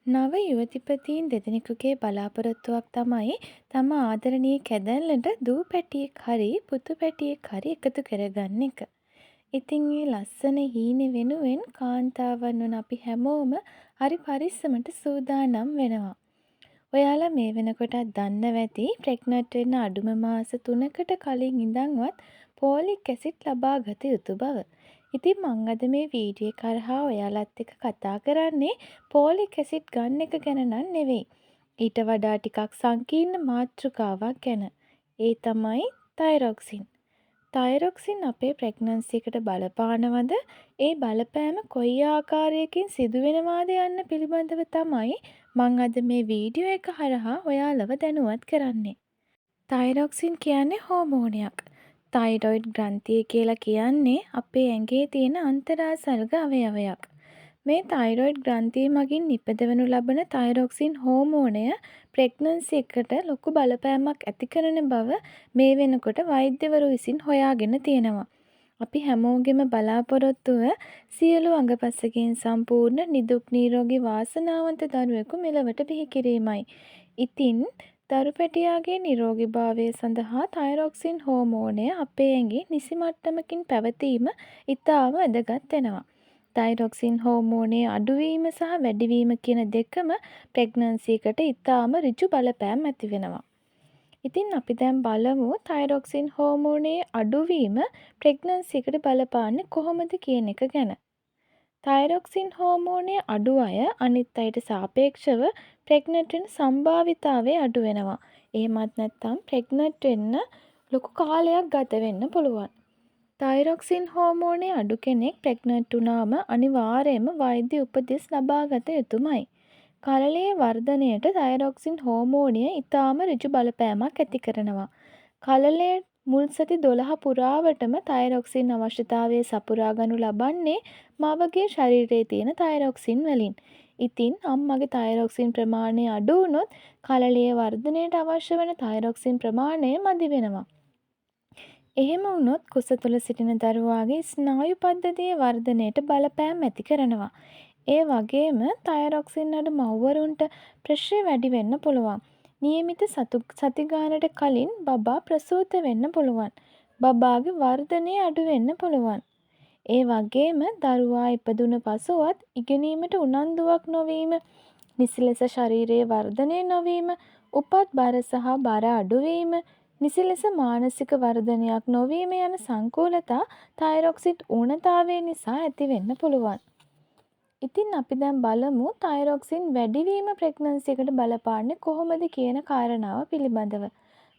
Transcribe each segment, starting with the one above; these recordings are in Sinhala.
නව යුවතිපතීන් දෙදෙනෙකුගේ බලාපොරොත්තුවක් තමයි තම ආදරණීය කැදැල්ලට දූ පැටියෙක් හරි පුතු පැටියෙක් හරි එකතු කරගන්න එක. ඉතින් ඒ ලස්සන හීනෙ වෙනුවෙන් කාන්තාවන් වන අපි හැමෝම හරි පරිස්සමට සූදානම් වෙනවා. ඔයාලා මේ වෙනකොටත් දන්නව ඇති ප්‍රෙග්නන්ට් වෙන්න අඩුම මාස 3කට කලින් ඉඳන්වත් පෝලික් ඇසිඩ් ලබා ගත යුතු බව. ඉතින් මං අද මේ වීඩියෝ එක කරහා ඔයාලත් එක්ක කතා කරන්නේ පෝලික් ඇසිඩ් ගන්න එක ගැන නන් නෙවෙයි. ඊට වඩා ටිකක් සංකීර්ණ මාතෘකාවක් ගැන. ඒ තමයි තයිරොක්සින්. තයිරොක්සින් අපේ ප්‍රෙග්නන්සි එකට බලපානවද? ඒ බලපෑම කොයි ආකාරයකින් සිදුවෙනවාද යන්න පිළිබඳව තමයි මං අද මේ වීඩියෝ එක හරහා ඔයාලව දැනුවත් කරන්නේ. තයිරොක්සින් කියන්නේ හෝමෝනයක්. තයිරොයිඩ් ග්‍රන්ථිය කියලා කියන්නේ අපේ ඇඟේ තියෙන අන්තරාසල්ග අවයවයක්. මේ තයිරොයිඩ් ග්‍රන්ථිය මගින් නිපදවනු ලබන තයිරොක්සින් හෝමෝනය ප්‍රෙග්නන්සි එකට ලොකු බලපෑමක් ඇති කරන බව මේ වෙනකොට වෛද්‍යවරු විසින් හොයාගෙන තියෙනවා. අපි හැමෝගෙම බලාපොරොත්තුව සියලු අඟපසකින් සම්පූර්ණ නිදුක් නිරෝගී වාසනාවන්ත දරුවෙකු මෙලොවට බිහි කිරීමයි. ඉතින් දරු පැටියාගේ නිරෝගීභාවය සඳහා තයිරොක්සින් හෝමෝනය අපේ ඇඟේ නිසි මට්ටමකින් පැවතීම ඉතාම වැදගත් වෙනවා. තයිරොක්සින් හෝමෝනයේ අඩුවීම සහ වැඩිවීම කියන දෙකම ප්‍රෙග්නන්සි එකට ඉතාම ඍජු බලපෑම් ඇති වෙනවා. ඉතින් අපි දැන් බලමු තයිරොක්සින් හෝමෝනයේ අඩුවීම ප්‍රෙග්නන්සි එකට බලපාන්නේ කොහොමද කියන එක ගැන. තයිරොක්සින් හෝමෝනයේ අඩු අය අනිත් අයට සාපේක්ෂව ප්‍රෙග්නන්ට් වෙන සම්භාවිතාවය අඩු වෙනවා. එහෙමත් නැත්නම් ප්‍රෙග්නන්ට් වෙන්න ලොකු කාලයක් ගත වෙන්න පුළුවන්. තයිරොක්සින් හෝමෝනයේ අඩු කෙනෙක් ප්‍රෙග්නන්ට් වුණාම අනිවාර්යයෙන්ම වෛද්‍ය උපදෙස් ලබා ගත යුතුමයි. කලලයේ වර්ධනයට තයිරොක්සින් හෝමෝනය ඉතාම ඍජු බලපෑමක් ඇති කරනවා. කලලයේ මුල් සති 12 පුරාවටම තයිරොක්සින් අවශ්‍යතාවය සපුරා ගනු ලබන්නේ මවගේ ශරීරයේ තියෙන තයිරොක්සින් වලින්. ඉතින් අම්මගේ තයිරොක්සින් ප්‍රමාණය අඩු වුණොත් කලලයේ වර්ධනයට අවශ්‍ය වන තයිරොක්සින් ප්‍රමාණය මදි වෙනවා. එහෙම වුණොත් කුස තුළ සිටින දරුවාගේ ස්නායු පද්ධතියේ වර්ධනයට බලපෑම් ඇති කරනවා. ඒ වගේම තයිරොක්සින් අඩු මව්වරුන්ට ප්‍රශ්නය වැඩි වෙන්න පුළුවන්. නියමිත සති ගානට කලින් බබා ප්‍රසූත වෙන්න පුළුවන්. බබාගේ වර්ධනය අඩු වෙන්න පුළුවන්. ඒ වගේම දරුවා ඉපදුන පසුවත් ඉගෙනීමට උනන්දුවක් නොවීම, නිසි ලෙස ශරීරයේ වර්ධනය නොවීම, උපත් බර සහ බර අඩුවීම, නිසි ලෙස මානසික වර්ධනයක් නොවීම යන සංකූලතා තයිරොක්සිඩ් ඌනතාවය නිසා ඇති වෙන්න පුළුවන්. ඉතින් අපි දැන් බලමු තයිරොක්සින් වැඩිවීම ප්‍රෙග්නන්සි එකට බලපාන්නේ කොහොමද කියන කාරණාව පිළිබඳව.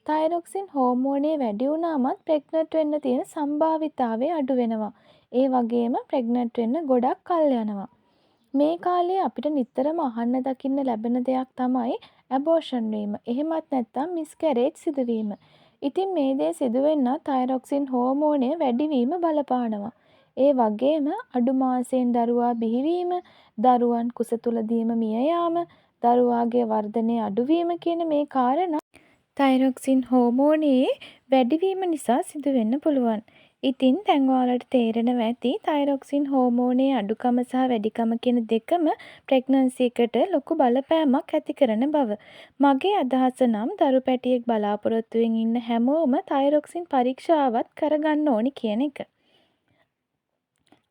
තයිරොක්සින් හෝමෝනය වැඩි වුණාමත් ප්‍රෙග්නන්ට් වෙන්න තියෙන සම්භාවිතාවය අඩු වෙනවා. ඒ වගේම ප්‍රෙග්නන්ට් වෙන්න ගොඩක් කල් යනවා. මේ කාලේ අපිට නිතරම අහන්න දකින්න ලැබෙන දෙයක් තමයි ඇබෝෂන් වීම. එහෙමත් නැත්නම් මිස්කැරේජ් සිදුවීම. ඉතින් මේ දේ සිදුවෙන්න තයිරොක්සින් හෝමෝනය වැඩිවීම බලපානවා. ඒ වගේම අඩු මාසයෙන් දරුවා බිහිවීම, දරුවන් කුස තුලදීම මිය යාම, දරුවාගේ වර්ධනය අඩුවීම කියන මේ කාරණා තයිරොක්සින් හෝමෝනයේ වැඩිවීම නිසා සිදුවෙන්න පුළුවන්. ඉතින් දැන් ඔයාලට තේරෙනවා ඇති තයිරොක්සින් හෝමෝනයේ අඩුකම සහ වැඩිකම කියන දෙකම ප්‍රෙග්නන්සි එකට ලොකු බලපෑමක් ඇති කරන බව. මගේ අදහස නම් දරු පැටියෙක් බලාපොරොත්තුවෙන් ඉන්න හැමෝම තයිරොක්සින් පරීක්ෂාවත් කරගන්න ඕනි කියන එක.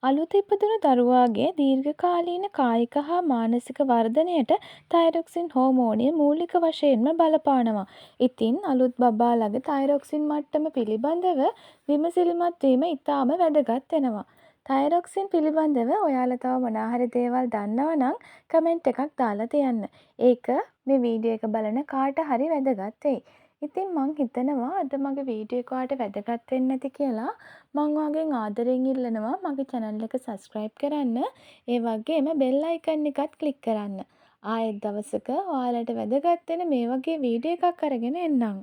අලුත ඉපදුණු දරුවාගේ දීර්ඝකාලීන කායික හා මානසික වර්ධනයට තයිරොක්සින් හෝමෝනය මූලික වශයෙන්ම බලපානවා. ඉතින් අලුත් බබාලගේ තයිරොක්සින් මට්ටම පිළිබඳව විමසිලිමත් වීම ඉතාම වැදගත් වෙනවා. තයිරොක්සින් පිළිබඳව ඔයාලා තව මොනවා හරි දේවල් දන්නවා නම් කමෙන්ට් එකක් දාලා තියන්න. ඒක මේ වීඩියෝ එක බලන කාට හරි වැදගත් වෙයි. ඉතින් මං හිතනවා අද මගේ වීඩියෝ එක ඔයාලට වැදගත් වෙන්න ඇති කියලා. මං ඔයාගෙන් ආදරෙන් ඉල්ලනවා මගේ channel එක subscribe කරන්න. ඒ වගේම bell icon එකත් click කරන්න. ආයෙත් දවසක ඔයාලට වැදගත් වෙන මේ වගේ වීඩියෝ එකක් අරගෙන එන්නම්.